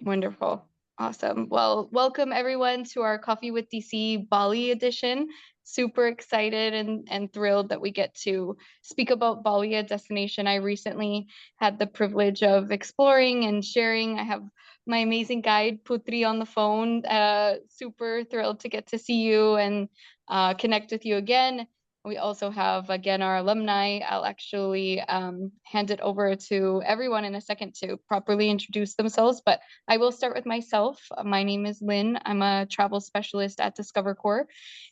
Wonderful. Awesome. Well, welcome everyone to our Coffee with DC Bali edition. Super excited and thrilled that we get to speak about Bali, a destination I recently had the privilege of exploring and sharing. I have my amazing guide, Putri, on the phone. Super thrilled to get to see you and connect with you again. We also have, again, our alumni. I'll actually hand it over to everyone in a second to properly introduce themselves, but I will start with myself. My name is Lynne. I'm a travel specialist at Discover Corps,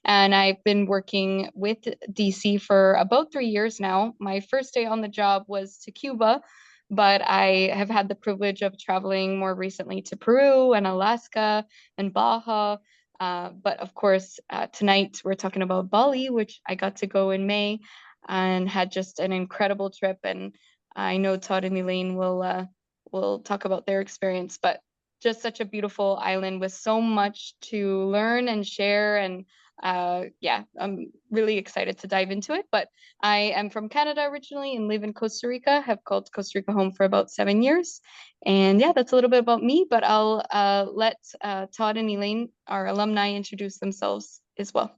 and I've been working with DC for about 3 years now. My first day on the job was to Cuba, but I have had the privilege of traveling more recently to Peru and Alaska and Baja. But of course, tonight we're talking about Bali, which I got to go in May and had just an incredible trip. And I know Todd and Elaine will talk about their experience, but just such a beautiful island with so much to learn and share. And yeah, I'm really excited to dive into it. But I am from Canada originally and live in Costa Rica, have called Costa Rica home for about 7 years. And yeah, that's a little bit about me, but I'll let Todd and Elaine, our alumni, introduce themselves as well.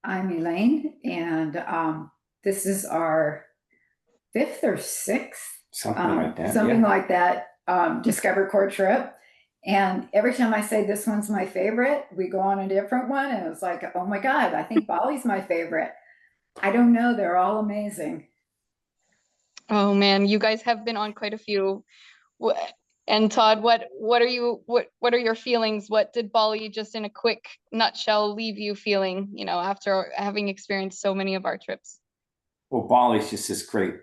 I'm Elaine, and this is our fifth or sixth, something like that, Discover Corps trip. And every time I say this one's my favorite, we go on a different one, and it's like, oh my God, I think Bali's my favorite. I don't know, they're all amazing. Oh man, you guys have been on quite a few. And Todd, what are your feelings? What did Bali, just in a quick nutshell, leave you feeling, after having experienced so many of our trips? Well, Bali is just this great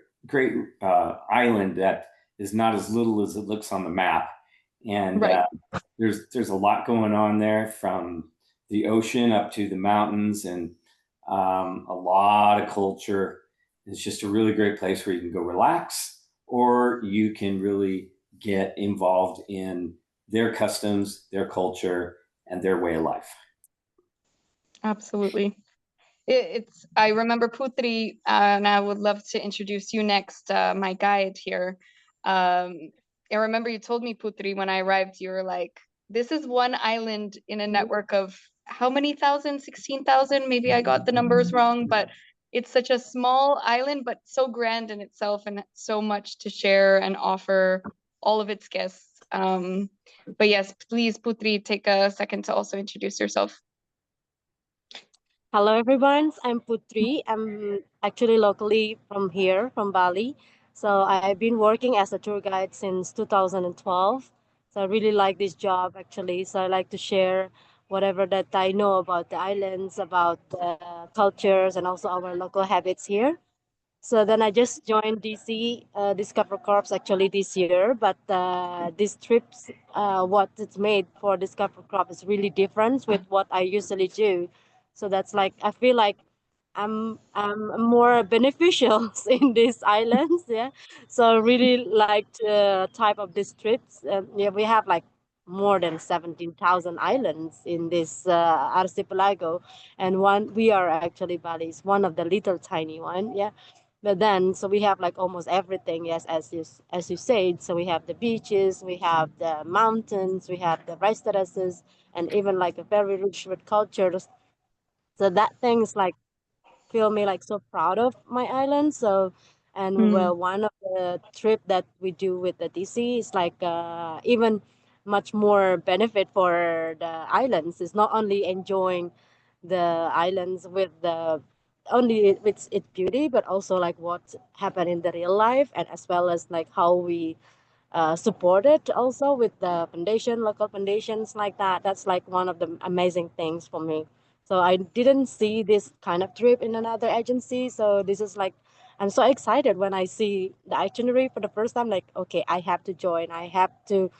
island that is not as little as it looks on the map, and Right. There's a lot going on there, from the ocean up to the mountains, and a lot of culture. It's just a really great place where you can go relax, or you can really get involved in their customs, their culture, and their way of life. Absolutely. I remember Putri, and I would love to introduce you next, my guide here. I remember you told me, Putri, when I arrived, you were like, this is one island in a network of how many thousand? 16,000? Maybe I got the numbers wrong, but it's such a small island, but so grand in itself and so much to share and offer all of its guests. But yes, please, Putri, take a second to also introduce yourself. Hello, everyone. I'm Putri. I'm actually locally from here, from Bali. So I've been working as a tour guide since 2012. So I really like this job, actually. So I like to share whatever that I know about the islands, about the cultures, and also our local habits here. So then I just joined DC Discover Corps actually this year, but this trips, what it's made for Discover Corps is really different with what I usually do. So that's like I feel like I'm more beneficial in these islands, yeah. So really like the type of these trips. Yeah, we have like more than 17,000 islands in this archipelago, and one we are actually Bali is one of the little tiny one, yeah. But then so we have like almost everything, yes, as you said. So we have the beaches, we have the mountains, we have the rice terraces, and even like a very rich with cultures. So that thing's like feel me like so proud of my island. So and Mm. well, one of the trip that we do with the DC is like even much more benefit for the islands. It's not only enjoying the islands with the only its beauty, but also like what happened in the real life, and as well as like how we support it also with the foundation, local foundations like that. That's like one of the amazing things for me. So I didn't see this kind of trip in another agency. So this is like, I'm so excited when I see the itinerary for the first time. Like, okay, I have to join. I have to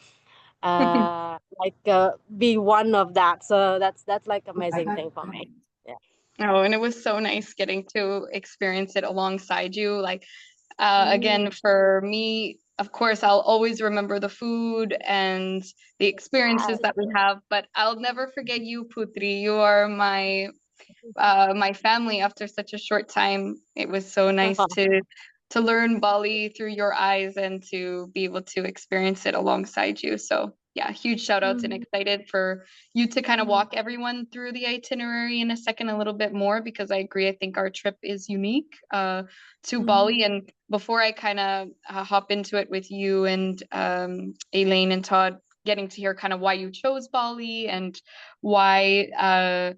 be one of that. So that's like amazing thing for me. Yeah. Oh, and it was so nice getting to experience it alongside you. Like, again, for me, of course, I'll always remember the food and the experiences that we have, but I'll never forget you, Putri. You are my family after such a short time. It was so nice learn Bali through your eyes and to be able to experience it alongside you. So yeah, huge shout outs and excited for you to kind of walk everyone through the itinerary in a second a little bit more, because I agree. I think our trip is unique to Bali. And before I kind of hop into it with you and Elaine and Todd, getting to hear kind of why you chose Bali and why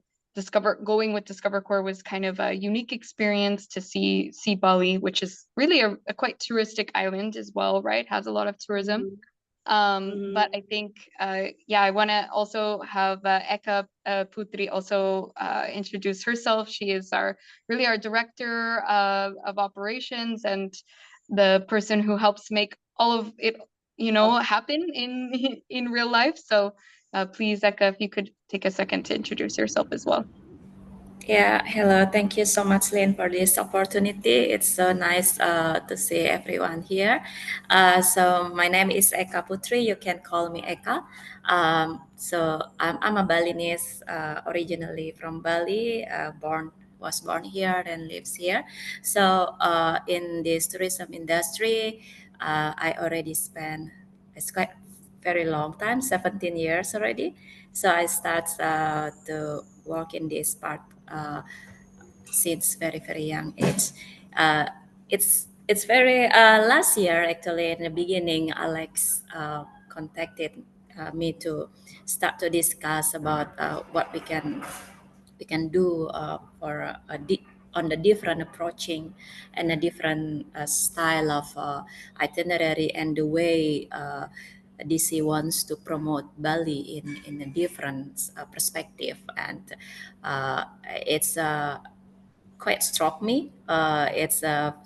going with Discover Core was kind of a unique experience to see Bali, which is really a quite touristic island as well, right? Has a lot of tourism. But I think I want to also have Eka Putri also introduce herself. She is our director of operations and the person who helps make all of it happen in real life. So please, Eka, if you could take a second to introduce yourself as well. Yeah, hello. Thank you so much, Lynn, for this opportunity. It's so nice to see everyone here. So my name is Eka Putri. You can call me Eka. So I'm a Balinese, originally from Bali, was born here and lives here. So in this tourism industry, I already spent, it's quite very long time, 17 years already. So I start to work in this part since very young age. Uh, it's very last year actually in the beginning. Alex contacted me to start to discuss about what we can do for on the different approaching and a different style of itinerary and the way DC wants to promote Bali in a different perspective, and it's quite struck me. It's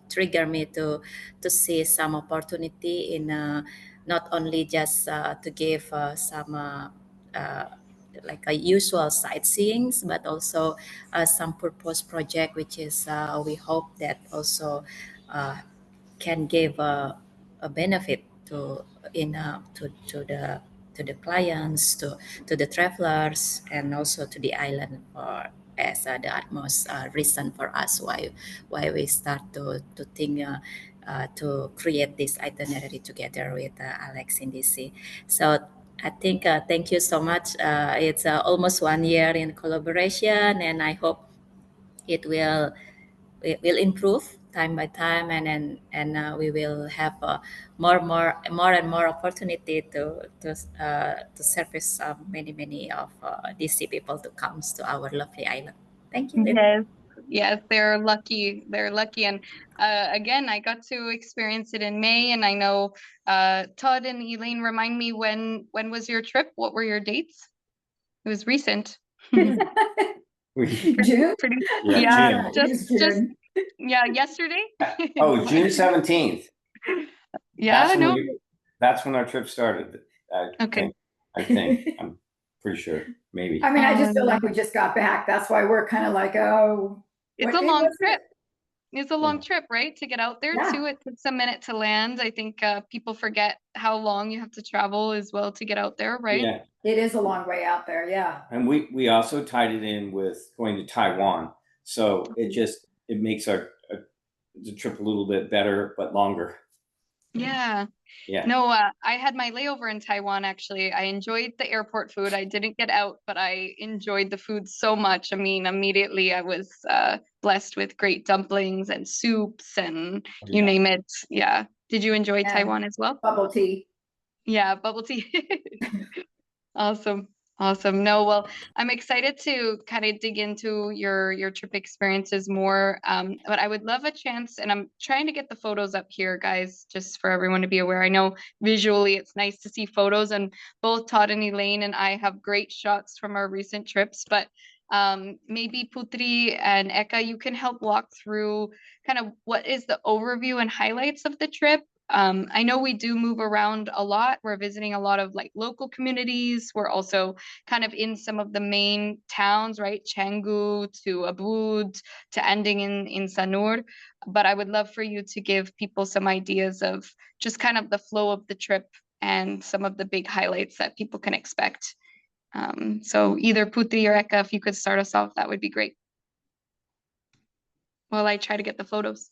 trigger me to see some opportunity in not only just to give some like a usual sightseeings, but also some purpose project, which is we hope that also can give a benefit to to the clients, to the travelers, and also to the island for as the utmost reason for us why we start to think to create this itinerary together with Alex in DC. So I think thank you so much. It's almost 1 year in collaboration, and I hope it will improve time by time, and we will have more and more opportunity to service many of DC people to comes to our lovely island. Thank you, Lynn. Yes, they're lucky. They're lucky. And again, I got to experience it in May, and I know Todd and Elaine, remind me, when was your trip? What were your dates? It was recent. June? Yeah, June. just yesterday. Oh, June 17th. Yeah, that's when our trip started. Okay. I think I'm pretty sure, maybe. I mean, I just feel like we just got back. That's why we're kind of like, oh, it's a long trip. It's a long trip, right? To get out there too. It takes a minute to land. I think people forget how long you have to travel as well to get out there, right? Yeah, it is a long way out there. Yeah. And we also tied it in with going to Taiwan, so it makes the trip a little bit better but longer. Yeah. No, I had my layover in Taiwan, actually. I enjoyed the airport food. I didn't get out, but I enjoyed the food so much. I mean, immediately I was blessed with great dumplings and soups and you name it. Yeah. Did you enjoy Taiwan as well? Bubble tea. Yeah, bubble tea. Awesome. Awesome. No, well, I'm excited to kind of dig into your trip experiences more. But I would love a chance, and I'm trying to get the photos up here, guys, just for everyone to be aware. I know visually it's nice to see photos, and both Todd and Elaine and I have great shots from our recent trips, but maybe Putri and Eka, you can help walk through kind of what is the overview and highlights of the trip. I know we do move around a lot. We're visiting a lot of like local communities. We're also kind of in some of the main towns, right? Canggu to Ubud to ending in Sanur. But I would love for you to give people some ideas of just kind of the flow of the trip and some of the big highlights that people can expect. So either Putri or Eka, if you could start us off, that would be great. While I try to get the photos.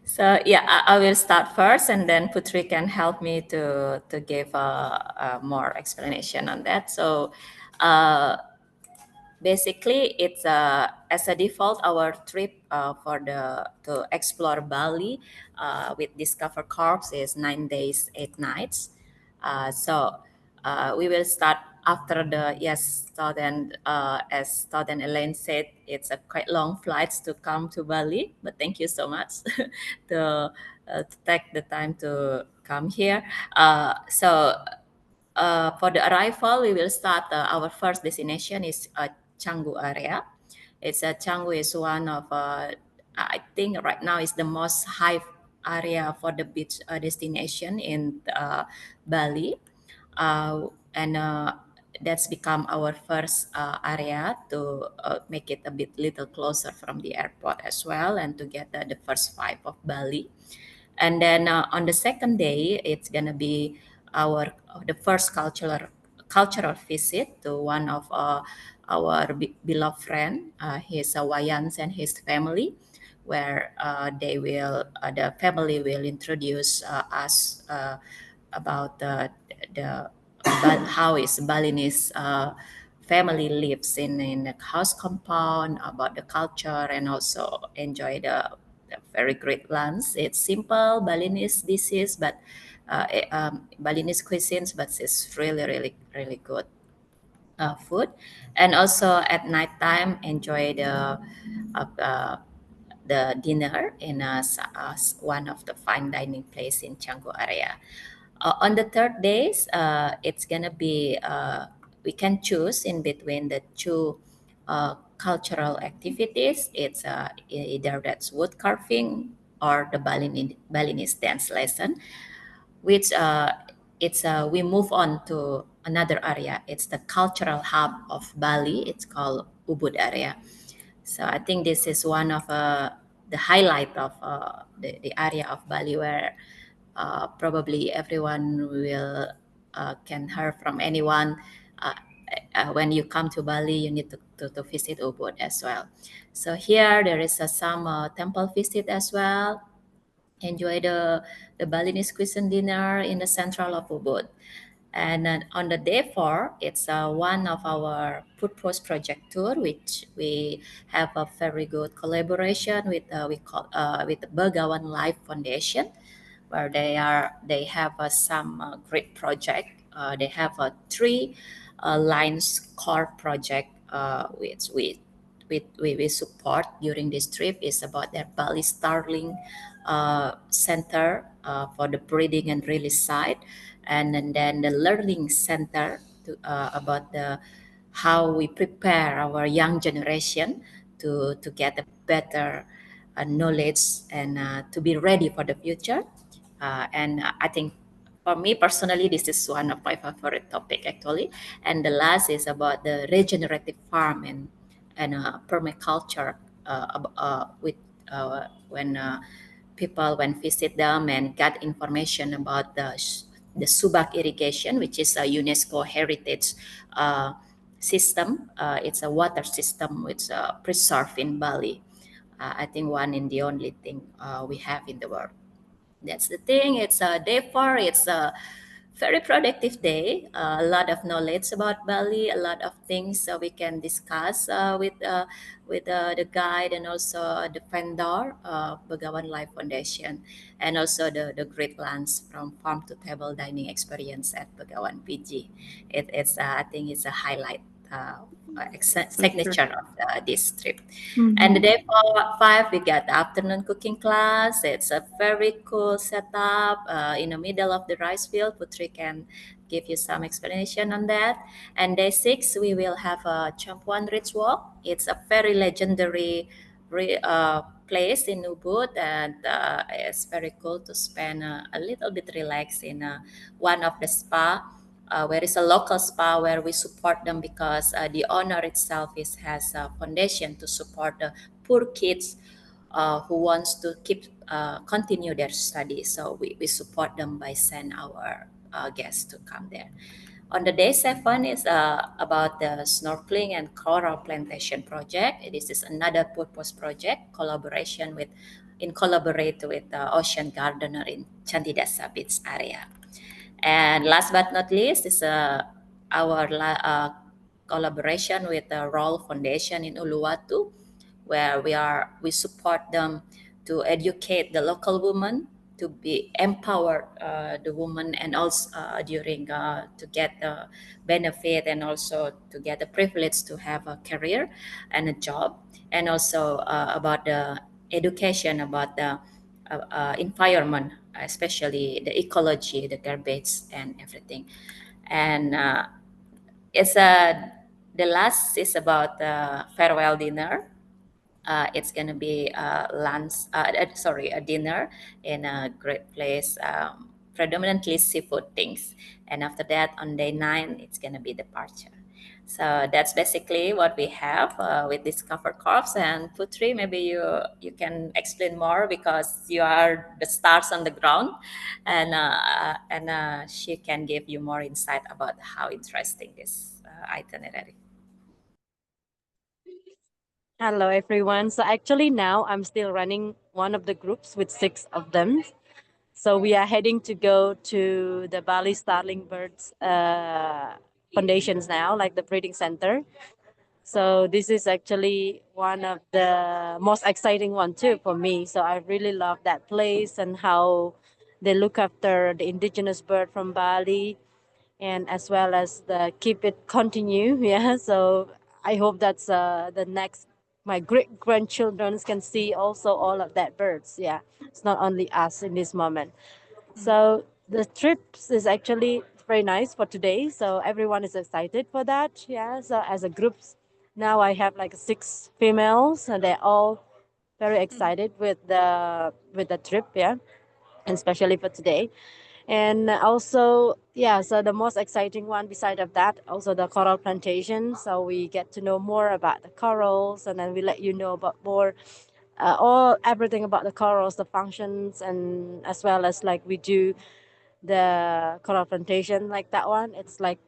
So yeah, I will start first, and then Putri can help me to give a more explanation on that. So basically, it's as a default our trip for the to explore Bali with Discover Corps is 9 days, 8 nights. So we will start after the yes, Todd and as Todd and Elaine said, it's a quite long flights to come to Bali. But thank you so much to take the time to come here. For the arrival, we will start. Our first destination is Canggu area. Canggu is one of I think right now is the most high area for the beach destination in Bali, and that's become our first area to make it a bit little closer from the airport as well, and to get the first vibe of Bali. And then on the second day, it's gonna be our the first cultural visit to one of our beloved friend. His Wayans and his family, where the family will introduce us about how is Balinese family lives in a house compound, about the culture, and also enjoy the very great lunch. It's simple Balinese dishes, but Balinese cuisines, but it's really, really, really good food. And also at nighttime, enjoy uh, uh, the dinner in one of the fine dining place in Canggu area. On the third days, it's gonna be we can choose in between the two cultural activities. It's either that's wood carving or the Balinese dance lesson, which we move on to another area. It's the cultural hub of Bali. It's called Ubud area. So I think this is one of the highlight of the area of Bali where probably everyone will can hear from anyone. Uh, when you come to Bali, you need to visit Ubud as well. So here there is some temple visit as well. Enjoy the Balinese cuisine dinner in the central of Ubud. And then on the day four, it's one of our food post project tour, which we have a very good collaboration with with the Begawan Life Foundation, where they have some great project. They have three lines core project which we support during this trip is about their Bali Starling center for the breeding and release side, and then the learning center about the how we prepare our young generation to get a better knowledge and to be ready for the future. And I think for me personally, this is one of my favorite topic actually. And the last is about the regenerative farm and permaculture with when people when visit them and get information about the Subak irrigation, which is a UNESCO heritage uh, system. It's a water system which preserved in Bali. I think one in the only thing we have in the world. That's the thing. It's a day four. It's a very productive day. A lot of knowledge about Bali. A lot of things we can discuss with the guide and also the vendor, Begawan Life Foundation, and also the great lunch from farm to table dining experience at Begawan PG. It's I think it's a highlight. Signature of this trip. And the day five, we got the afternoon cooking class. It's a very cool setup in the middle of the rice field. Putri can give you some explanation on that. And day six, we will have a Champuan Ridge Walk. It's a very legendary place in Ubud, and it's very cool to spend a little bit relaxed in one of the spa where is a local spa where we support them because the owner itself has a foundation to support the poor kids who wants to continue their study. So we support them by send our guests to come there. On the day seven is about the snorkeling and coral plantation project. This is another purpose project collaboration with in collaborate with the Ocean Gardener in Candidasa Beach area. And last but not least is our collaboration with the Roll Foundation in Uluwatu, where we support them to educate the local women to be empowered, the woman, and also during to get the benefit and also to get the privilege to have a career and a job, and also about the education about the environment, especially the ecology, the garbage, and everything. And it's the last is about the farewell dinner. It's gonna be lunch, sorry, a dinner in a great place, predominantly seafood things. And after that, on day 9, it's gonna be departure. So that's basically what we have with Discover Corps. And Putri, maybe you can explain more because you are the stars on the ground, and she can give you more insight about how interesting this itinerary. Hello, everyone. So actually now I'm still running one of the groups with 6 of them. So we are heading to go to the Bali Starling Birds foundations now, like the breeding center. So this is actually one of the most exciting one too for me. So I really love that place and how they look after the indigenous bird from Bali, and as well as the keep it continue. Yeah. So I hope that's the next my great grandchildren can see also all of that birds. Yeah. It's not only us in this moment. So the trips is actually very nice for today. So everyone is excited for that. Yeah. So as a group, now I have like 6 females, and they're all very excited with the trip. Yeah, and especially for today. And also, yeah. So the most exciting one, beside of that, also the coral plantation. So we get to know more about the corals, and then we let you know about more all everything about the corals, the functions, and as well as like we do the coral plantation like that one. It's like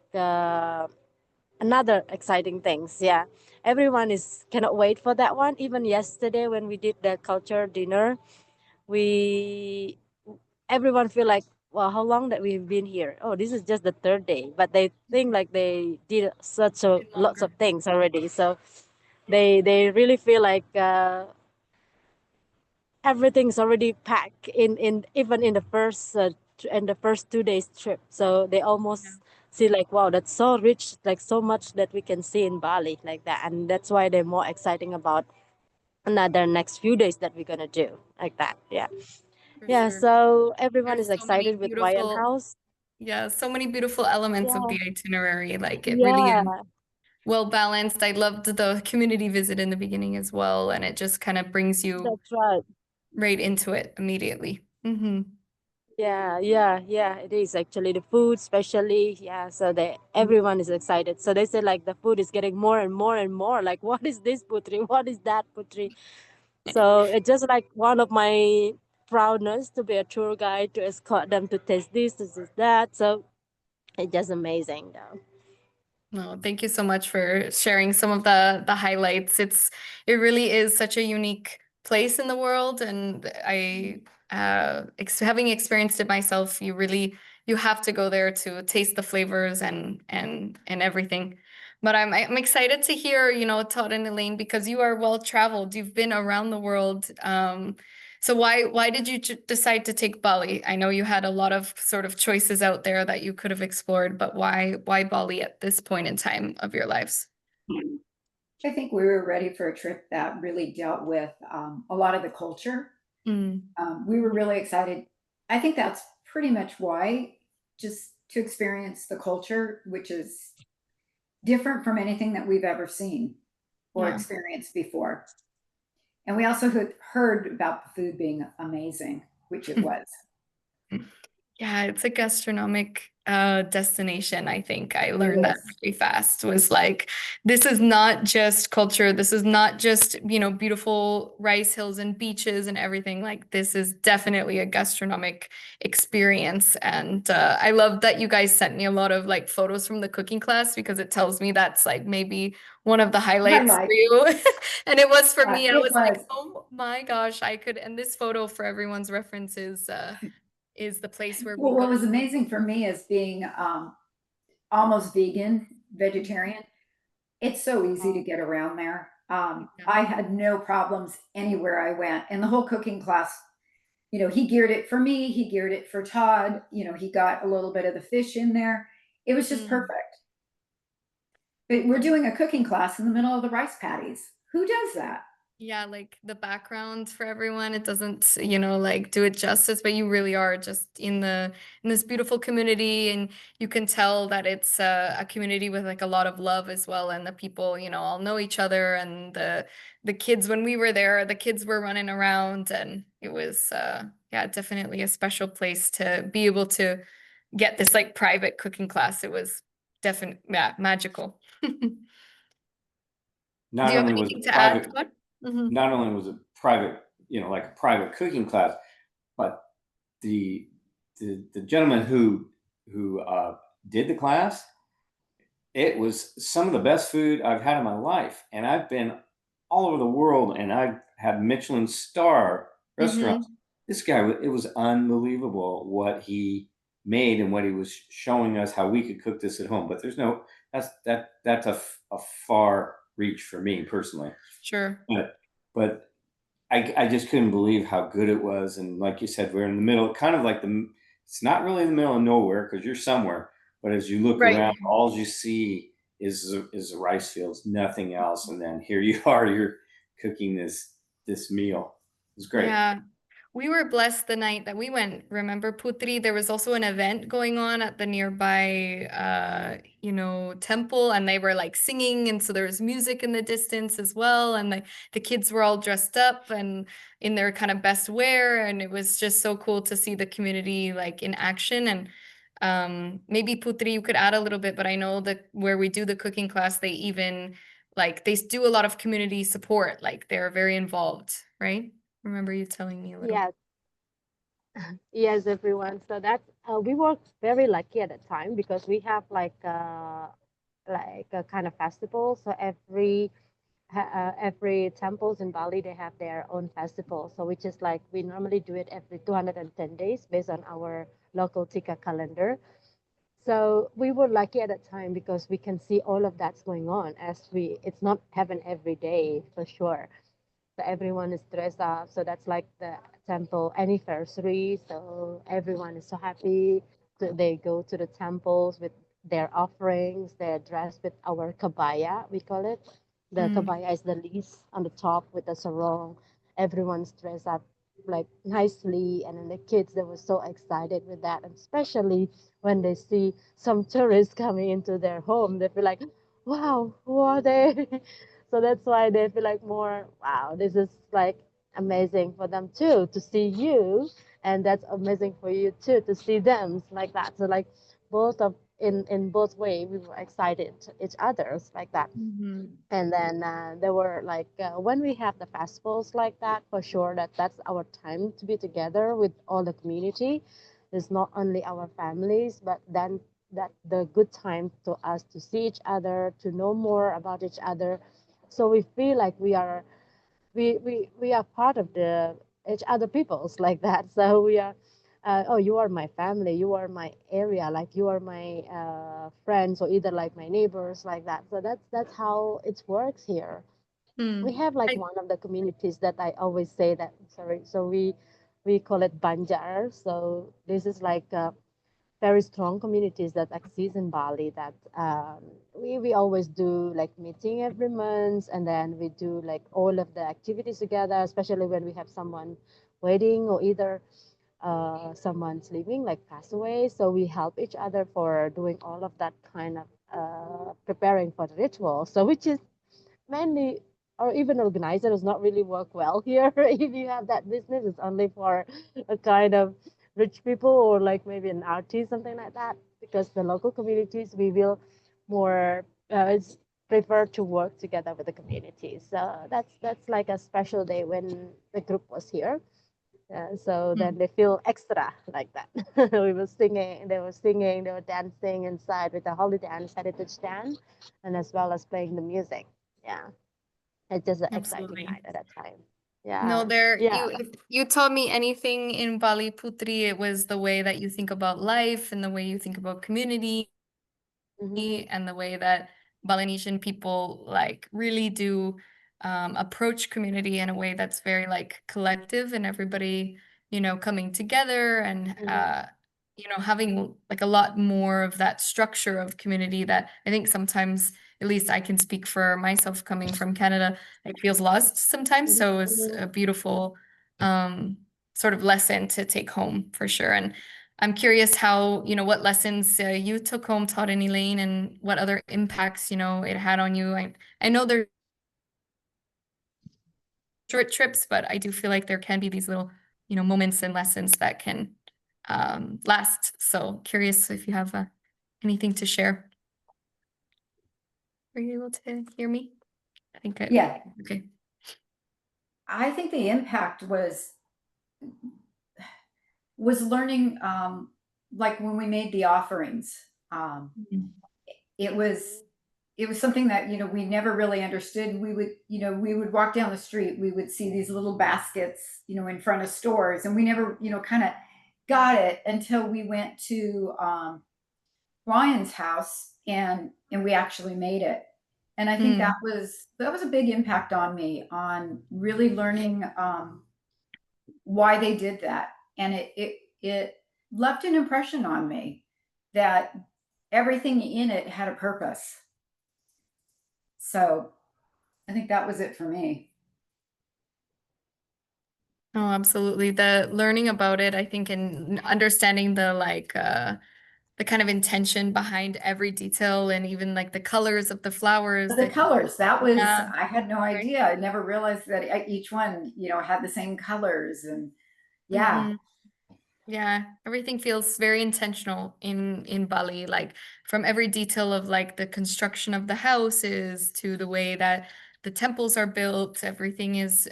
another exciting things. Yeah, everyone is cannot wait for that one. Even yesterday when we did the culture dinner, we everyone feel like, well, how long that we've been here? Oh, this is just the 3rd day, but they think like they did such a lots of things already. So they really feel like everything's already packed in even in the first 2 days trip. So they almost see like, wow, that's so rich, like so much that we can see in Bali like that, and that's why they're more exciting about another next few days that we're gonna do like that. Yeah, For yeah. sure. So everyone There's is so many excited with Wayan beautiful, House. yeah, so many beautiful elements of Yeah, the itinerary. Like it really is yeah, well balanced. I loved the community visit in the beginning as well, and it just kind of brings you that's right. right into it immediately. Yeah, yeah, yeah. It is actually the food, especially. Yeah, so they everyone is excited. So they say like the food is getting more and more and more. Like, what is this putri? What is that putri? So it's just like one of my proudness to be a tour guide to escort them to taste this is that. So it's just amazing, though. No, thank you so much for sharing some of the highlights. It really is such a unique place in the world, and I having experienced it myself, you have to go there to taste the flavors and everything. But I'm excited to hear, Todd and Elaine, because you are well traveled. You've been around the world. So why did you decide to take Bali? I know you had a lot of sort of choices out there that you could have explored, but why Bali at this point in time of your lives? I think we were ready for a trip that really dealt with a lot of the culture. Mm, We were really excited. I think that's pretty much why, just to experience the culture, which is different from anything that we've ever seen or yeah. experienced before. And we also had heard about the food being amazing, which it was. Yeah, it's a gastronomic destination. I think I learned that very fast. Was like, this is not just culture. This is not just, beautiful rice hills and beaches and everything. Like, this is definitely a gastronomic experience. And I love that you guys sent me a lot of like photos from the cooking class, because it tells me that's like maybe one of the highlights for you. And it was for me. I was like, oh my gosh, I could. And this photo, for everyone's reference, is the place where we Well, go. what was amazing for me is being almost vegan, vegetarian. It's so easy to get around there. I had no problems anywhere I went. And the whole cooking class, he geared it for me, he geared it for Todd, he got a little bit of the fish in there. It was just perfect. But we're doing a cooking class in the middle of the rice paddies. Who does that? Yeah, like the background for everyone, it doesn't, like do it justice, but you really are just in this beautiful community, and you can tell that it's a community with like a lot of love as well, and the people, all know each other, and the kids, when we were there, the kids were running around, and it was yeah, definitely a special place to be able to get this like private cooking class. It was definitely, yeah, magical. Do you have anything to add, Todd? Not only was it private, like a private cooking class, but the gentleman who did the class, it was some of the best food I've had in my life. And I've been all over the world, and I've had Michelin star restaurants. This guy, it was unbelievable what he made and what he was showing us how we could cook this at home. But that's a far reach for me personally. Sure. But I just couldn't believe how good it was. And like you said, we're in the middle, kind of like it's not really in the middle of nowhere because you're somewhere, but as you look around, all you see is the rice fields, nothing else. And then here you are, you're cooking this meal. It's great. Yeah. We were blessed the night that we went. Remember, Putri, there was also an event going on at the nearby, temple, and they were like singing. And so there was music in the distance as well. And the kids were all dressed up and in their kind of best wear. And it was just so cool to see the community like in action. And maybe Putri, you could add a little bit, but I know that where we do the cooking class, they even like, they do a lot of community support. Like they're very involved, right? Remember you telling me a little. Yes, yes, everyone. So that's we were very lucky at the time because we have like a kind of festival. So every temples in Bali they have their own festival. So which is like we normally do it every 210 days based on our local Tika calendar. So we were lucky at that time because we can see all of that's going on as it's not happen every day for sure. So everyone is dressed up. So that's like the temple anniversary. So everyone is so happy. They go to the temples with their offerings. They're dressed with our kabaya, we call it. The kabaya is the least on the top with the sarong. Everyone's dressed up like nicely, and then the kids they were so excited with that, and especially when they see some tourists coming into their home, they feel like, wow, who are they? So that's why they feel like more, wow, this is like amazing for them too to see you, and that's amazing for you too to see them like that. So like both of in both way we were excited each others like that. And then there were like when we have the festivals like that, for sure that's our time to be together with all the community. It's not only our families, but then that the good time to us to see each other, to know more about each other. So we feel like we are part of the each other peoples like that. So we are oh, you are my family, you are my area, like you are my friends, or either like my neighbors like that. So that's how it works here. We have like one of the communities that I always say that, sorry, so we call it Banjar. So this is like very strong communities that exist in Bali, that we always do like meeting every month, and then we do like all of the activities together, especially when we have someone wedding or either someone's leaving, like pass away. So we help each other for doing all of that kind of preparing for the ritual. So which is mainly, or even organizer does not really work well here. If you have that business, it's only for a kind of rich people or like maybe an artist, something like that. Because the local communities, we will more prefer to work together with the communities. So that's like a special day when the group was here. So then they feel extra like that. We were singing, they were dancing inside with the holy dance, heritage dance, and as well as playing the music. Yeah, it's just an exciting Absolutely. night at that time. No, Yeah, there yeah. you if you taught me anything in Bali Putri, it was the way that you think about life and the way you think about community Mm-hmm. and the way that Balinesian people like really do approach community in a way that's very like collective and everybody, coming together and Mm-hmm. having like a lot more of that structure of community that I think sometimes, at least I can speak for myself coming from Canada, it feels lost sometimes. So it's Mm-hmm. a beautiful um, sort of lesson to take home for sure. And I'm curious how, what lessons you took home, taught in Elaine, and what other impacts, it had on you. I know they're short trips, but I do feel like there can be these little, moments and lessons that can last. So curious if you have anything to share. Are you able to hear me? I think Yeah, okay. I think the impact was learning, like when we made the offerings. Mhm. It was it was something that we never really understood. We would walk down the street, we would see these little baskets in front of stores, and we never kind of got it until we went to Ryan's house, and we actually made it. And I think that Mm. was a big impact on me, on really learning why they did that. And it left an impression on me that everything in it had a purpose. So I think that was it for me. Oh, absolutely. The learning about it, I think, and understanding the kind of intention behind every detail and even like the colors of the flowers But the that colors, that was, yeah, I had no right. idea. I never realized that each one, had the same colors. And yeah, Hmm. Yeah, everything feels very intentional in Bali, like from every detail of like the construction of the houses to the way that the temples are built, everything is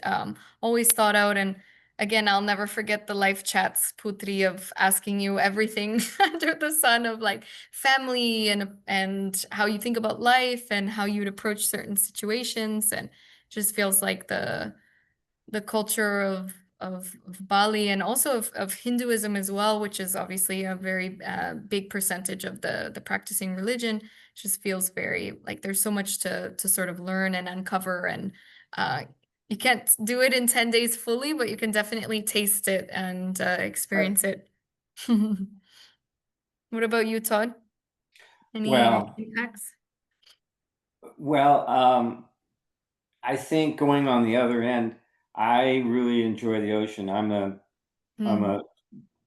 always thought out. And again, I'll never forget the live chats, Putri, of asking you everything under the sun of like family and how you think about life and how you'd approach certain situations, and just feels like the culture of Bali and also of Hinduism as well, which is obviously a very big percentage of the practicing religion. Just feels very like there's so much to sort of learn and uncover, and uh, you can't do it in 10 days fully, but you can definitely taste it and right. experience it. What about you, Todd? Any Well, impacts? well, I think going on the other end, I really enjoy the ocean. I'm Hmm. a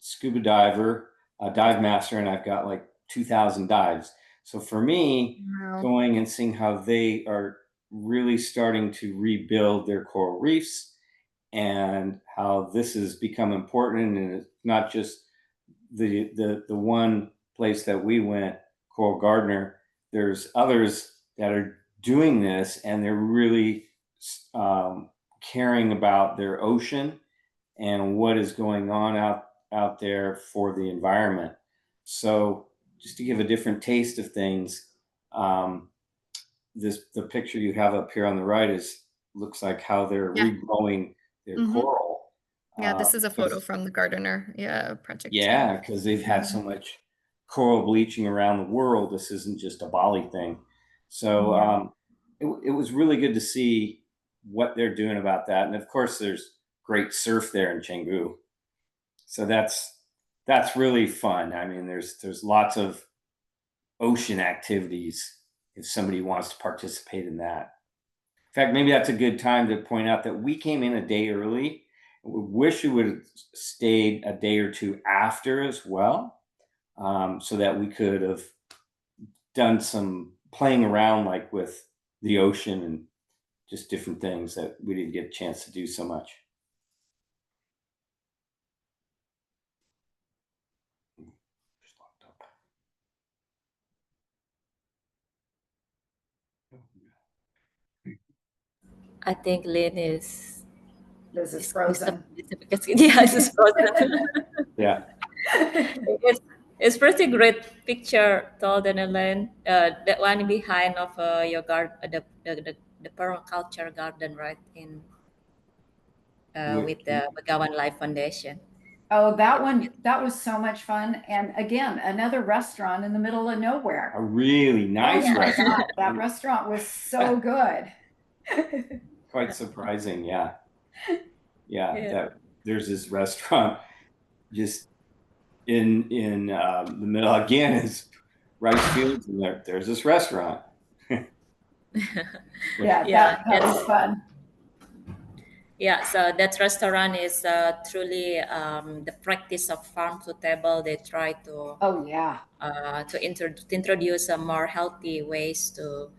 scuba diver, a dive master, and I've got like 2,000 dives. So for me, Wow. going and seeing how they are really starting to rebuild their coral reefs and how this has become important, and it's not just the one place that we went, Coral Gardner. There's others that are doing this, and they're really um, caring about their ocean and what is going on out there for the environment. So just to give a different taste of things, um, the picture you have up here on the right is looks like how they're Yeah. regrowing their Hmm. coral. Yeah, this is a photo Because from the Gardener, yeah, project too. yeah, because they've had so Mhm. much coral bleaching around the world. This isn't just a Bali thing. So Yeah. it was really good to see what they're doing about that. And of course, there's great surf there in Canggu. So that's really fun. I mean, there's lots of ocean activities if somebody wants to participate in that. In fact, maybe that's a good time to point out that we came in a day early. We wish we would have stayed a day or two after as well, so that we could have done some playing around like with the ocean and just different things that we didn't get a chance to do so much. I think Lynn is This is frozen. because yeah, it's frozen. Yeah. It's pretty great picture, told in Elaine. That one behind of your garden, the permaculture garden, right? In with the Begawan Life Foundation. Oh, that one, that was so much fun. And again, another restaurant in the middle of nowhere. A really nice Oh my restaurant. God, that restaurant was so good. Quite surprising, yeah. Yeah, Yeah. that there's this restaurant just in the middle again is rice fields, and there's this restaurant. Yeah, that was fun. Yeah, so that restaurant is truly the practice of farm to table. They try to Oh yeah. to introduce more healthy ways to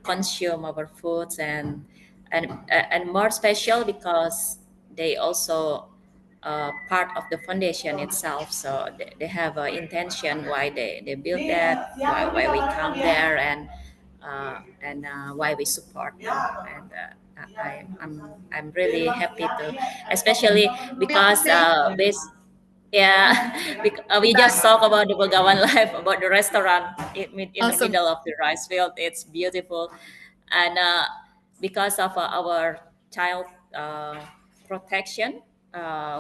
consume our foods and more special because they also part of the foundation itself. So they have an intention why they build that, why we come there, and why we support them. And I'm really happy to, especially because based yeah, we just talk about the Begawan Life, about the restaurant in the Awesome. middle of the rice field. It's beautiful, and because of our child protection,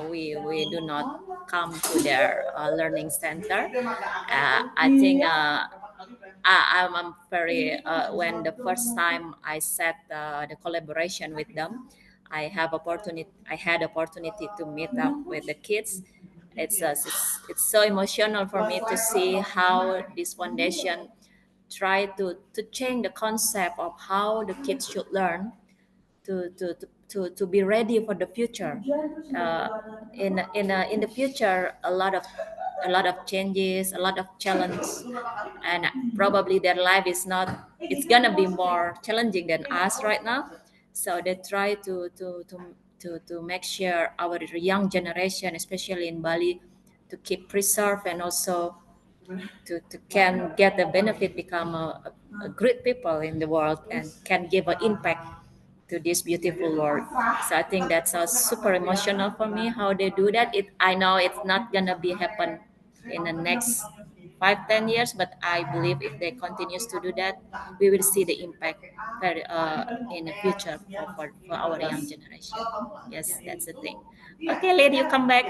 we do not come to their learning center. I think I'm very when the first time I set the collaboration with them, I had opportunity to meet up with the kids. It's so emotional for me to see how this foundation try to change the concept of how the kids should learn to be ready for the future. In the future, a lot of changes, a lot of challenge, and probably their life is not. It's gonna be more challenging than us right now. So they try to make sure our young generation, especially in Bali, to keep preserved and also to can get the benefit, become a great people in the world and can give an impact to this beautiful world. So I think that's super emotional for me how they do that. I know it's not gonna be happen in the next 5-10 years, but I believe if they continues to do that, we will see the impact in the future for our young generation. Yes, that's the thing. Okay, lady, you come back.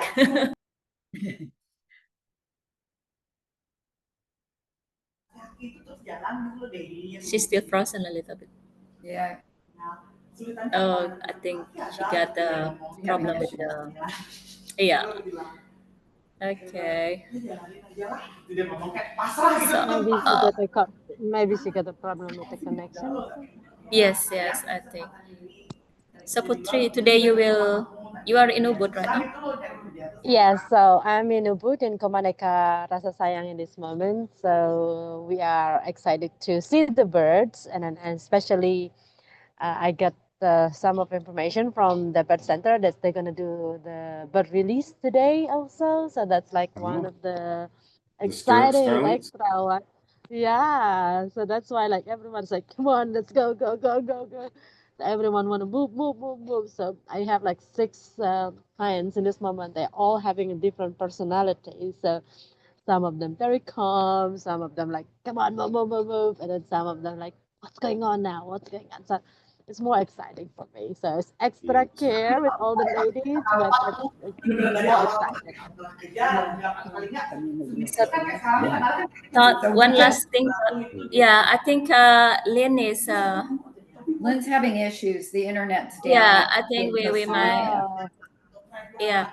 She's still frozen a little bit. Yeah. Oh, I think she got a problem with the. Yeah. Okay. So, Maybe she got a problem with the connection or something. yes, I think. So Putri, today you are in Ubud right now? Yes, so I'm in Ubud in Komaneka Rasa Sayang in this moment. So we are excited to see the birds, and especially I got some of information from the bird center that they're gonna do the bird release today also. So that's like one of the exciting and Starlings? extra one. Yeah, so that's why like everyone's like, come on, let's go, go, go, go, go. So everyone want to move, move, move, move. So I have like six clients in this moment. They're all having a different personality. So some of them very calm, some of them like, come on, move, move, move, move, and then some of them like, what's going on now? What's going on? So it's more exciting for me. So it's extra care with all the ladies, but it's more excited. So, one last thing. Yeah, I think Lynn is. Lynne's having issues. The internet's down. Yeah, I think we might. Oh, Yeah.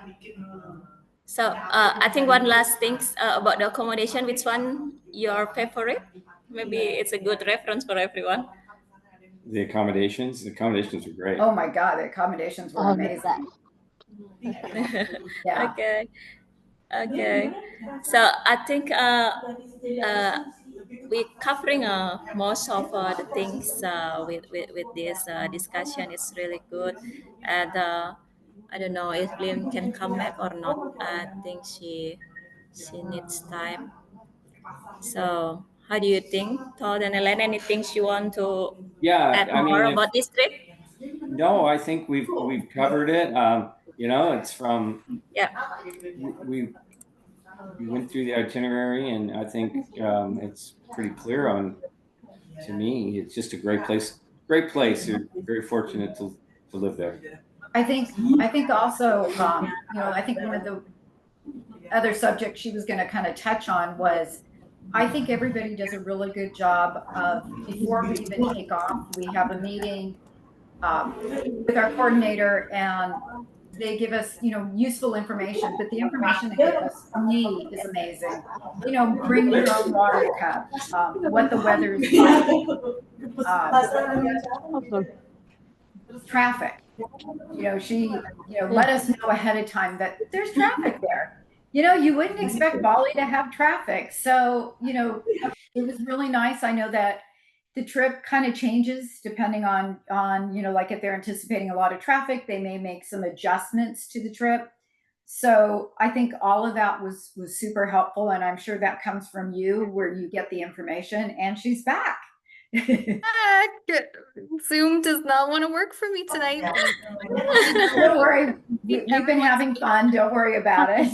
So I think one last thing about the accommodation. Which one your favorite? Maybe it's a good reference for everyone. The accommodations are great. Oh my God, the accommodations were oh, the amazing. best. Yeah. Okay. So I think we're covering most of the things with this discussion. It's really good, and I don't know if Lynn can come back or not. I think she needs time. So how do you think, Todd and Ellen? Anything you want to Yeah, add I more mean, about this trip? No, I think we've covered it. It's from we went through the itinerary, and I think it's pretty clear on. To me, it's just a great place. Great place. You're very fortunate to live there. I think also, I think one of the other subjects she was going to kind of touch on was, I think everybody does a really good job of, before we even take off, we have a meeting with our coordinator, and they give us, useful information. But the information they give us, to me, is amazing. Bring your own water cup, what the weather is like, traffic. She, let us know ahead of time that there's traffic there. You wouldn't expect Bali to have traffic. So, it was really nice. I know that the trip kind of changes depending on, like if they're anticipating a lot of traffic, they may make some adjustments to the trip. So I think all of that was super helpful. And I'm sure that comes from you, where you get the information, and she's back. Zoom does not want to work for me tonight. Don't worry. We've been having fun. Don't worry about it.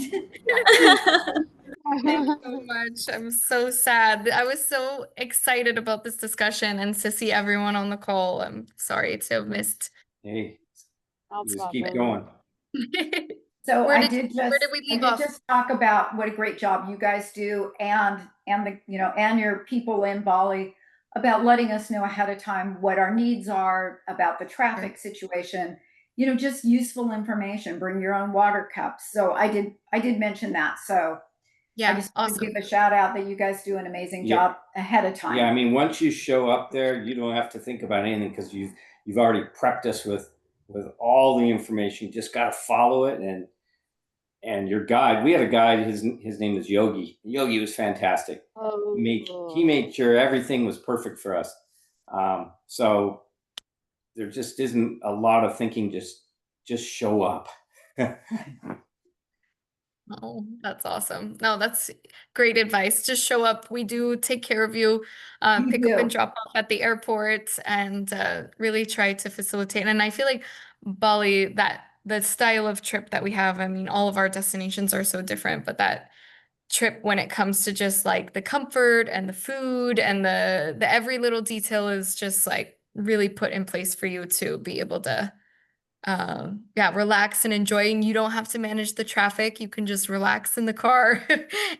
Thanks so much. I'm so sad. I was so excited about this discussion and to see everyone on the call. I'm sorry to have missed. Hey, just keep going. So where did we leave off? Just talk about what a great job you guys do, and the and your people in Bali, about letting us know ahead of time what our needs are about the traffic situation. Just useful information. Bring your own water cups. So I did mention that. So yeah, I just want to give a shout out that you guys do an amazing job ahead of time. Yeah, I mean, once you show up there, you don't have to think about anything, because you've already prepped us with all the information. You just got to follow it, and your guide. We had a guide. His name is Yogi. Yogi was fantastic. He made sure everything was perfect for us. So there just isn't a lot of thinking. Just show up. Oh, that's awesome. No, that's great advice. Just show up. We do take care of you, pick up and drop off at the airport, and really try to facilitate. And I feel like Bali, that the style of trip that we have, I mean, all of our destinations are so different, but that trip, when it comes to just like the comfort and the food and the every little detail, is just like really put in place for you to be able to relax and enjoy. And you don't have to manage the traffic. You can just relax in the car.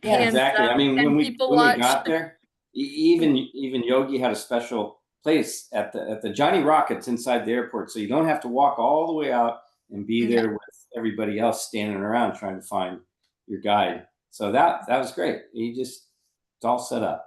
Yeah, exactly. I mean, when we got there, even Yogi had a special place at the Johnny Rockets inside the airport, so you don't have to walk all the way out and be there with everybody else standing around trying to find your guide. So that was great. It's all set up.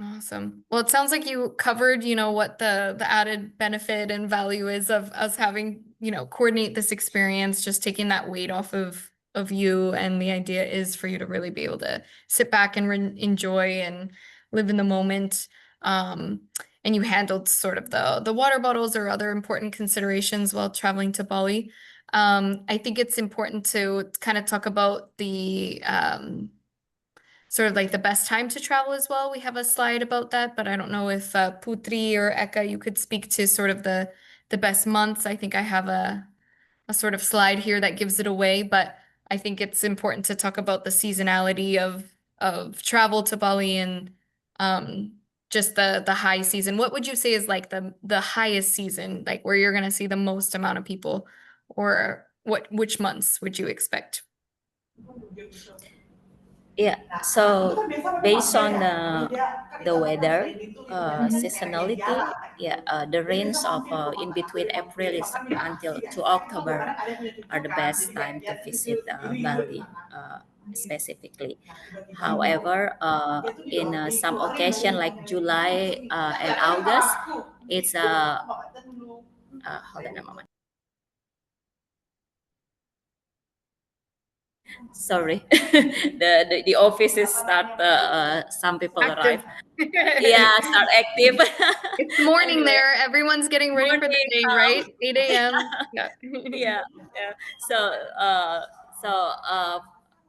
Awesome. Well, it sounds like you covered, what the added benefit and value is of us having, coordinate this experience, just taking that weight off of you. And the idea is for you to really be able to sit back and enjoy and live in the moment. And you handled sort of the water bottles or other important considerations while traveling to Bali. I think it's important to kind of talk about the sort of like the best time to travel as well. We have a slide about that, but I don't know if Putri or Eka, you could speak to sort of the best months. I think I have a sort of slide here that gives it away, but I think it's important to talk about the seasonality of travel to Bali, and just the high season. What would you say is like the highest season, like where you're going to see the most amount of people, or which months would you expect? Yeah, so based on the weather, seasonality, the range of in between April is until to October are the best time to visit Bali specifically. However, in some occasion like July and August, it's hold on a moment. Sorry, the offices start. Some people arrive. Yeah, start active. It's morning there. Everyone's getting ready for the day, right? 8 a.m. Yeah. Yeah.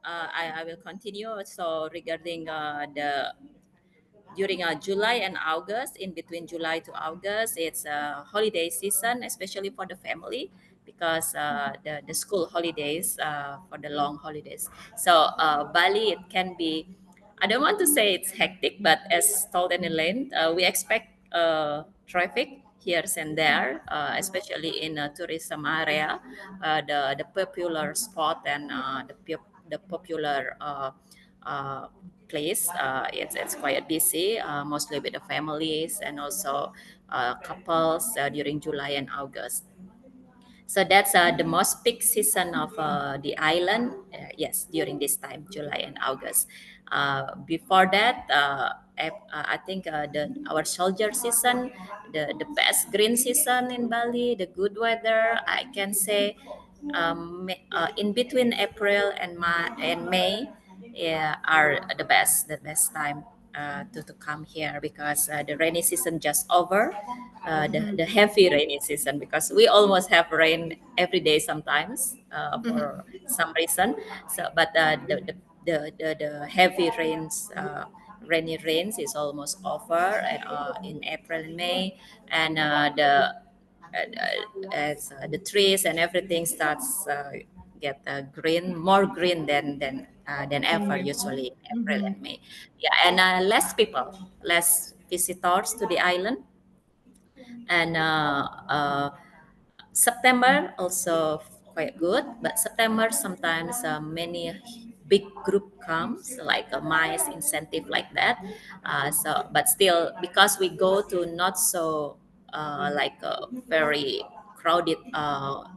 I will continue. So regarding the during July and August, in between July to August, it's a holiday season, especially for the family, because the school holidays, for the long holidays. So Bali, it can be, I don't want to say it's hectic, but as told in Elaine, we expect traffic here and there, especially in a tourism area, the popular spot and the popular uh, place. It's quite busy, mostly with the families and also couples during July and August. So that's the most peak season of the island. Yes, during this time, July and August. Before that, I think our soldier season, the best green season in Bali, the good weather, I can say, in between April and May, yeah, are the best time to come here, because the rainy season just over, the heavy rainy season, because we almost have rain every day sometimes for some reason. So, but the heavy rains, rainy rains is almost over in April and May, and as the trees and everything starts get green, more green than ever, usually in April and May. Yeah, and less visitors to the island, and September also quite good, but September sometimes many big group comes, like a MICE incentive like that. So, but still, because we go to not so like a very crowded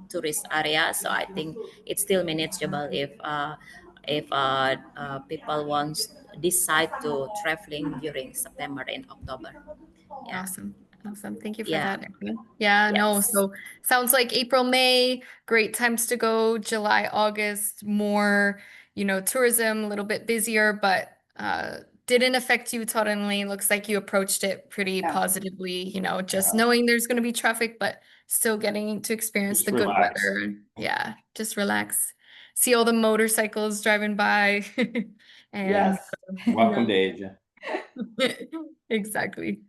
tourist area, so I think it's still manageable if people want decide to traveling during September and October. Yeah. Awesome. Awesome. Thank you for Yeah. that, Nika. Yeah, no. Yes. So sounds like April, May, great times to go. July, August, more, tourism, a little bit busier, but didn't affect you totally. Looks like you approached it pretty Yeah. positively, just knowing there's going to be traffic, but still getting to experience Just the good relax. weather. Yeah, just relax. See all the motorcycles driving by. And Yes. Welcome to Asia. exactly.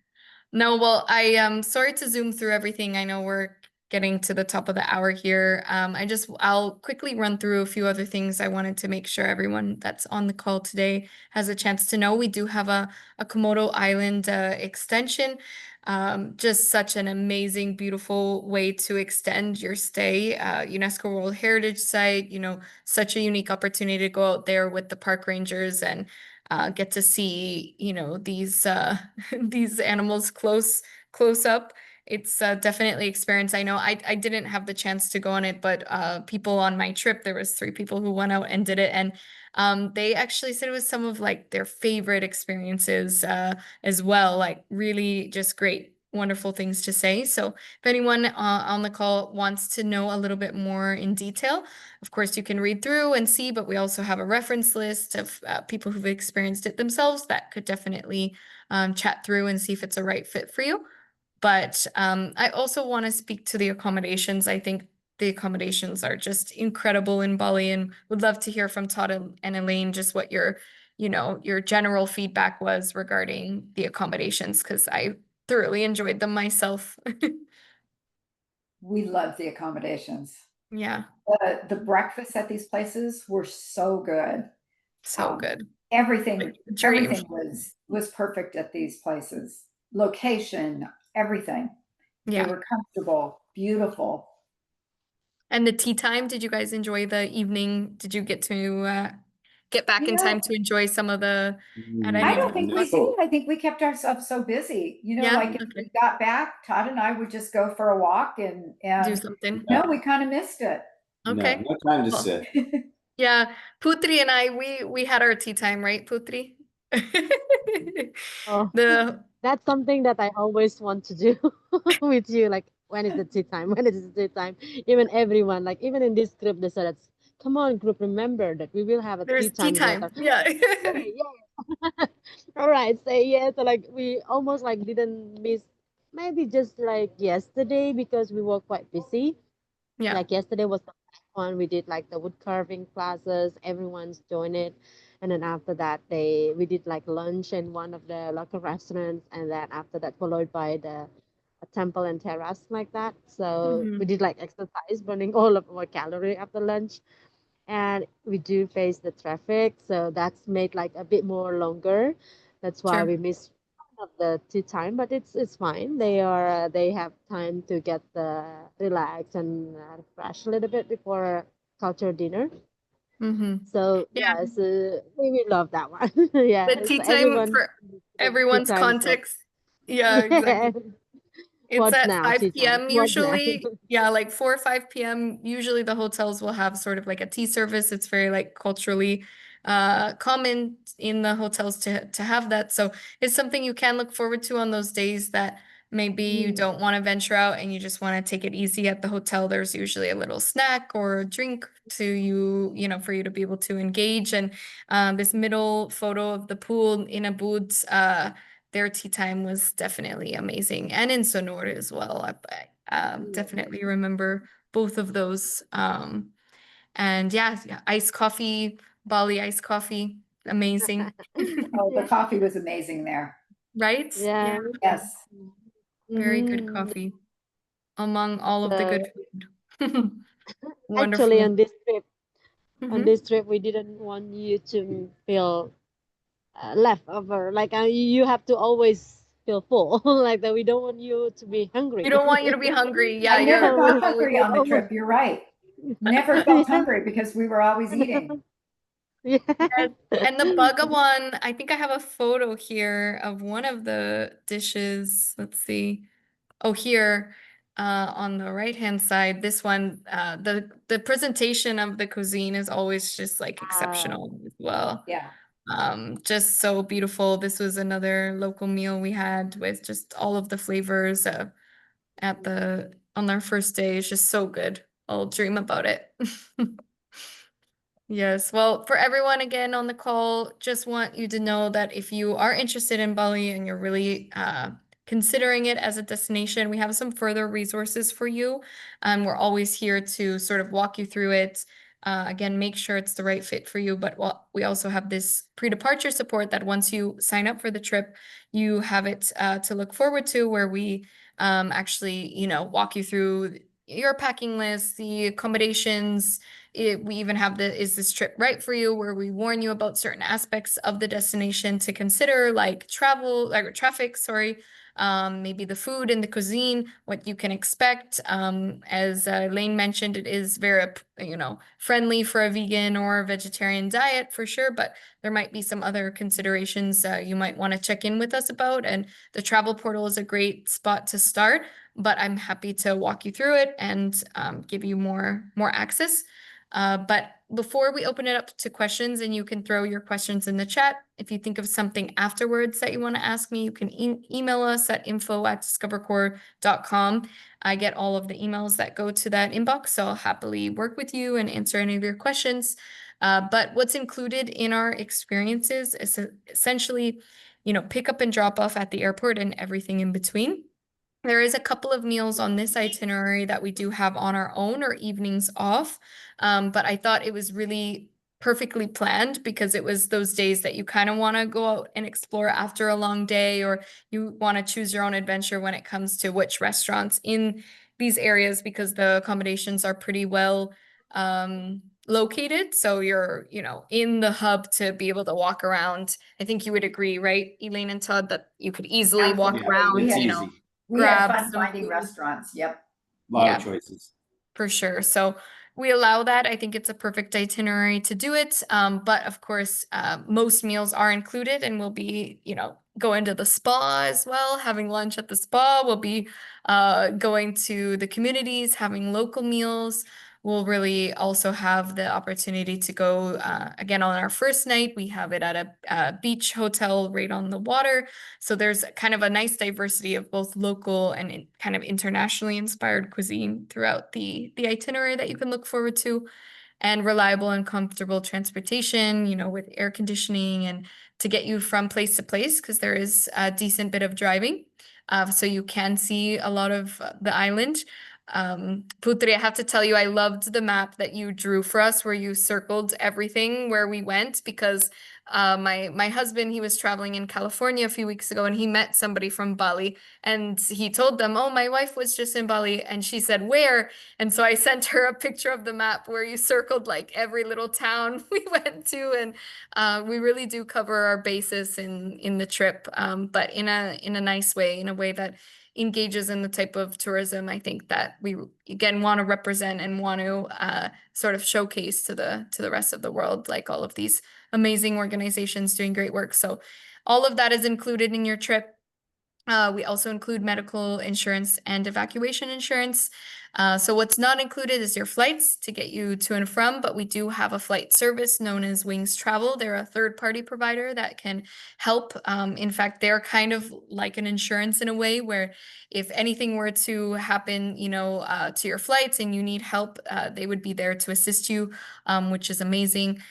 No, well, I am sorry to zoom through everything. I know we're getting to the top of the hour here. I'll quickly run through a few other things I wanted to make sure everyone that's on the call today has a chance to know. We do have a Komodo Island extension. Just such an amazing, beautiful way to extend your stay. UNESCO World Heritage Site, such a unique opportunity to go out there with the park rangers and get to see, these these animals close up. It's definitely experience. I know I didn't have the chance to go on it, but people on my trip, there was 3 people who went out and did it, and they actually said it was some of like their favorite experiences as well. Like really just great, wonderful things to say. So if anyone on the call wants to know a little bit more in detail, of course, you can read through and see, but we also have a reference list of people who've experienced it themselves that could definitely chat through and see if it's a right fit for you. But I also want to speak to the accommodations. I think the accommodations are just incredible in Bali, and would love to hear from Todd and Elaine just what your general feedback was regarding the accommodations, because I thoroughly enjoyed them myself. We love the accommodations. Yeah, The breakfasts at these places were so good. so good. Everything, Like a dream. everything was perfect at these places. Location, everything. They Yeah. were comfortable, beautiful. And the tea time, did you guys enjoy the evening? Did you get to get back You in time know, to enjoy some of the at I any of don't the think we tours? did. I think we kept ourselves so busy. Yeah, Like if we okay. got back, Todd and I would just go for a walk Do and something. no, we kind of missed it. Okay. No time to Well, sit. yeah, Putri and I, we had our tea time, right, Putri? Oh, The that's something that I always want to do with you. Like, when is the tea time? When is the tea time? Even everyone, like even in this group, they said, "Come on, group, remember that we will have a tea there's tea time time. together." Yeah. Okay, yeah. All right, say yes. So like we almost like didn't miss, maybe just like yesterday because we were quite busy. Yeah. Like yesterday was the last one. We did like the wood carving classes. Everyone's joined it. And then after that, we did like lunch in one of the local restaurants, and then after that, followed by the a temple and terrace like that. So we Mhm. did like exercise, burning all of our calorie after lunch, and we do face the traffic, so that's made like a bit more longer. That's why Sure. we missed one of the tea time, but it's fine. They have time to get the relax and refresh a little bit before culture dinner. Mhm. So Yeah, yes, we love that one. the Yeah, tea so time everyone for tea everyone's time is like, context. Yeah, yeah, exactly. It's what at now? 5 Tea time? p.m. What now? usually. Yeah, like 4 or 5 p.m. Usually the hotels will have sort of like a tea service. It's very like culturally common in the hotels to have that. So it's something you can look forward to on those days that maybe you Mm, don't want to venture out and you just want to take it easy at the hotel. There's usually a little snack or a drink to you know, for you to be able to engage. And this middle photo of the pool in a boot, their tea time was definitely amazing, and in Sonora as well. I yeah. definitely remember both of those. And yeah, iced coffee, Bali iced coffee, amazing. Oh, the Yeah. coffee was amazing there. Right? Yeah, Yeah. Yes. very good Mm-hmm. coffee among all of the good So food. actually, Wonderful. on Hmm. this trip, we didn't want you to feel leftover. Like you have to always feel full. Like that, we don't want you to be We hungry. don't want you to be hungry. Yeah, I never you're got we, always hungry we on the always trip. You're right. Never felt hungry because we were always eating. yeah. yes. And the Baga one, I think I have a photo here of one of the dishes. Let's see. Oh, here, on the right-hand side, this one, the presentation of the cuisine is always just like Uh, exceptional as well. Yeah. Just so beautiful. This was another local meal we had with just all of the flavors at the on our first day. It's just so good. I'll dream about it. Yes. Well, for everyone again on the call, just want you to know that if you are interested in Bali and you're really considering it as a destination, we have some further resources for you. We're always here to sort of walk you through it. Again, make sure it's the right fit for you. But we also have this pre-departure support that once you sign up for the trip, you have it to look forward to, where we actually, you know, walk you through your packing list, the accommodations. We even have the is this trip right for you, where we warn you about certain aspects of the destination to consider, like traffic, sorry, maybe the food and the cuisine, what you can expect. As Lane mentioned, it is very, you know, friendly for a vegan or a vegetarian diet for sure, but there might be some other considerations you might want to check in with us about. And the travel portal is a great spot to start, but I'm happy to walk you through it and give you more access. But before we open it up to questions, and you can throw your questions in the chat, if you think of something afterwards that you want to ask me, you can email us at info@discovercore.com. I get all of the emails that go to that inbox, so I'll happily work with you and answer any of your questions. But what's included in our experiences is essentially, you know, pick up and drop off at the airport and everything in between. There is a couple of meals on this itinerary that we do have on our own or evenings off. But I thought it was really perfectly planned because it was those days that you kind of want to go out and explore after a long day, or you want to choose your own adventure when it comes to which restaurants in these areas, because the accommodations are pretty well located. So you're, you know, in the hub to be able to walk around. I think you would agree, right, Elaine and Todd, that you could easily walk Yeah, Absolutely. around, it's you know, easy. We had grab fun some finding food. restaurants. Yep. A lot Yeah, of choices. for sure. So we allow that. I think it's a perfect itinerary to do it. But of course, most meals are included, and we'll be, you know, going to the spa as well, having lunch at the spa. We'll be going to the communities, having local meals. We'll really also have the opportunity to go again on our first night. We have it at a beach hotel right on the water. So there's kind of a nice diversity of both local and kind of internationally inspired cuisine throughout the itinerary that you can look forward to, and reliable and comfortable transportation, you know, with air conditioning and to get you from place to place, because there is a decent bit of driving. So you can see a lot of the island. Putri, I have to tell you, I loved the map that you drew for us where you circled everything where we went, because My husband, he was traveling in California a few weeks ago, and he met somebody from Bali, and he told them, "Oh, my wife was just in Bali," and she said, "Where?" And so I sent her a picture of the map where you circled like every little town we went to, and we really do cover our bases in the trip, but in a nice way, in a way that engages in the type of tourism I think that we again want to represent and want to sort of showcase to the rest of the world, like all of these amazing organizations doing great work. So all of that is included in your trip. We also include medical insurance and evacuation insurance. So what's not included is your flights to get you to and from, but we do have a flight service known as Wings Travel. They're a third-party provider that can help. In fact, they're kind of like an insurance in a way where if anything were to happen, to your flights and you need help, they would be there to assist you, which is amazing.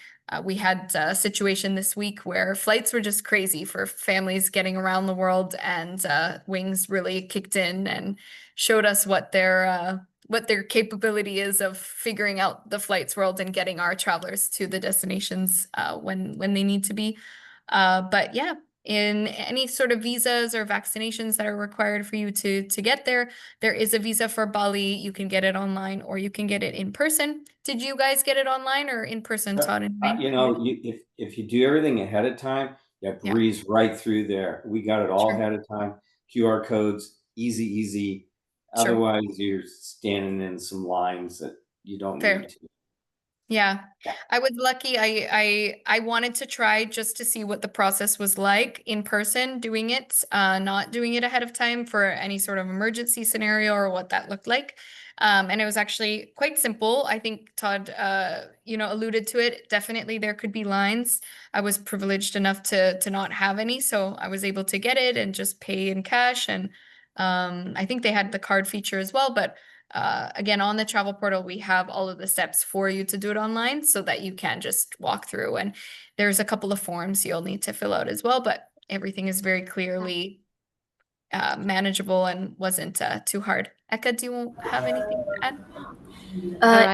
We had a situation this week where flights were just crazy for families getting around the world, and Wings really kicked in and showed us what their capability is of figuring out the flights world and getting our travelers to the destinations when they need to be. But yeah, in any sort of visas or vaccinations that are required for you to get there, there is a visa for Bali. You can get it online or you can get it in person. Did you guys get it online or in person, Todd and Wayne? If you do everything ahead of time, you breeze right through there. We got it all ahead of time. QR codes, easy. Sure. Otherwise, you're standing in some lines that you don't need to. Yeah, I was lucky. I wanted to try just to see what the process was like in person, doing it, not doing it ahead of time for any sort of emergency scenario or what that looked like. And it was actually quite simple. I think Todd, alluded to it. Definitely there could be lines. I was privileged enough to not have any, so I was able to get it and just pay in cash. And I think they had the card feature as well, but again, on the travel portal, we have all of the steps for you to do it online so that you can just walk through. And there's a couple of forms you'll need to fill out as well, but everything is very clearly manageable and wasn't too hard. Eka, do you have anything to add?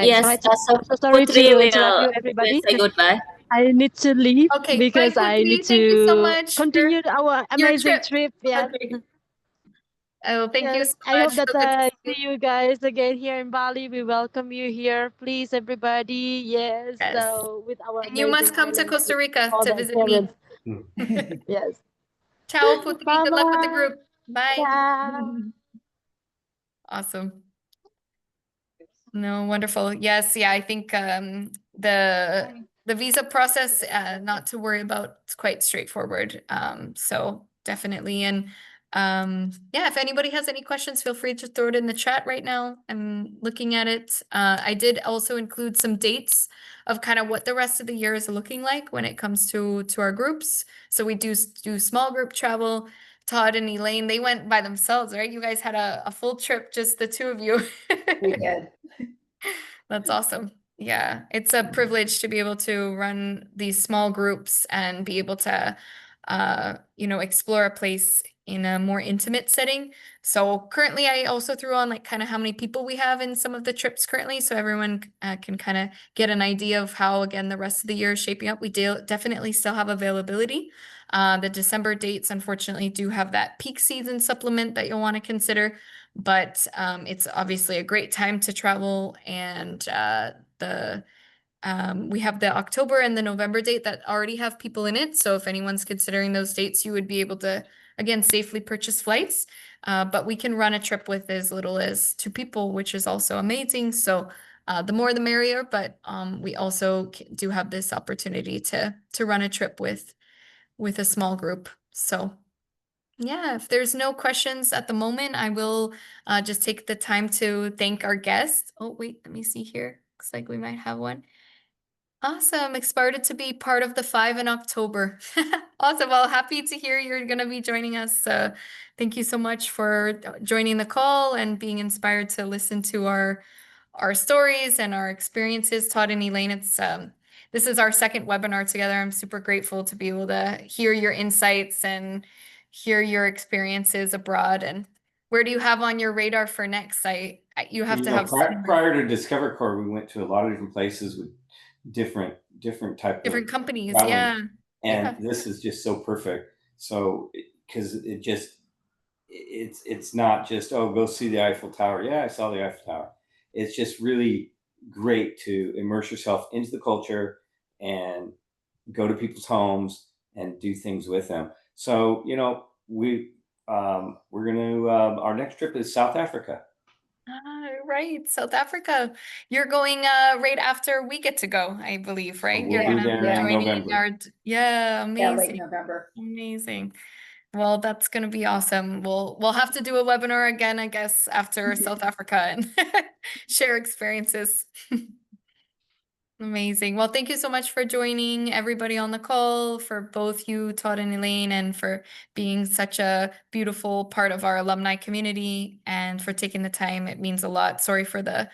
Yes, so sorry to interrupt you, everybody. Say goodbye. I need to leave because bye, I need thank you so to much continue our amazing trip. Yeah. Okay. Oh, thank you so much. I hope that see you guys again here in Bali. We welcome you here, please, everybody. Yes. So with our and you must come to Costa Rica to visit me. Yes. Ciao, Putri. Good luck with the group. Bye. Ciao. Awesome. No, wonderful. Yes, yeah, I think the visa process, not to worry about, it's quite straightforward. So definitely. And yeah, if anybody has any questions, feel free to throw it in the chat right now. I'm looking at it. I did also include some dates of kind of what the rest of the year is looking like when it comes to our groups. So we do small group travel. Todd and Elaine, they went by themselves, right? You guys had a full trip, just the two of you. We did. That's awesome. Yeah, it's a privilege to be able to run these small groups and be able to, explore a place in a more intimate setting. So currently, I also threw on like kind of how many people we have in some of the trips currently, so everyone can kind of get an idea of how, again, the rest of the year is shaping up. We definitely still have availability. The December dates, unfortunately, do have that peak season supplement that you'll want to consider, but it's obviously a great time to travel. And we have the October and the November date that already have people in it. So if anyone's considering those dates, you would be able to, again, safely purchase flights. But we can run a trip with as little as 2 people, which is also amazing. So the more the merrier, but we also do have this opportunity to run a trip with a small group. So yeah, if there's no questions at the moment, I will just take the time to thank our guests. Oh, wait, let me see here. Looks like we might have one. Awesome. Excited to be part of the 5 in October. Awesome. Well, happy to hear you're going to be joining us. Thank you so much for joining the call and being inspired to listen to our stories and our experiences. Todd and Elaine, this is our second webinar together. I'm super grateful to be able to hear your insights and hear your experiences abroad. And where do you have on your radar for next? You have to have prior to Discover Corps, we went to a lot of different places with different companies. Yeah. And this is just so perfect. So, because it's not just, oh, go see the Eiffel Tower. Yeah, I saw the Eiffel Tower. It's just really great to immerse yourself into the culture and go to people's homes and do things with them. So, you know, we're going to, our next trip is South Africa. Right, South Africa. You're going right after we get to go, I believe, right? We'll You're be gonna there be in joining November. our Yeah, amazing. late November. Amazing. Well, that's gonna be awesome. We'll have to do a webinar again, I guess, after South Africa and share experiences. Amazing. Well, thank you so much for joining everybody on the call, for both you, Todd and Elaine, and for being such a beautiful part of our alumni community and for taking the time. It means a lot. Sorry for the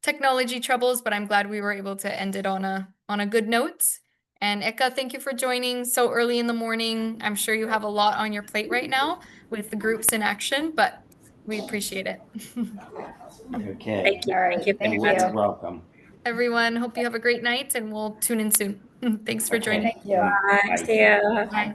technology troubles, but I'm glad we were able to end it on a good note. And Eka, thank you for joining so early in the morning. I'm sure you have a lot on your plate right now with the groups in action, but we appreciate it. Okay. Thank you. All right. Thank you very Thank much. you. Welcome. Everyone, hope you have a great night and we'll tune in soon. Thanks for Okay. joining. Thank you. Bye. Bye. See you. Bye.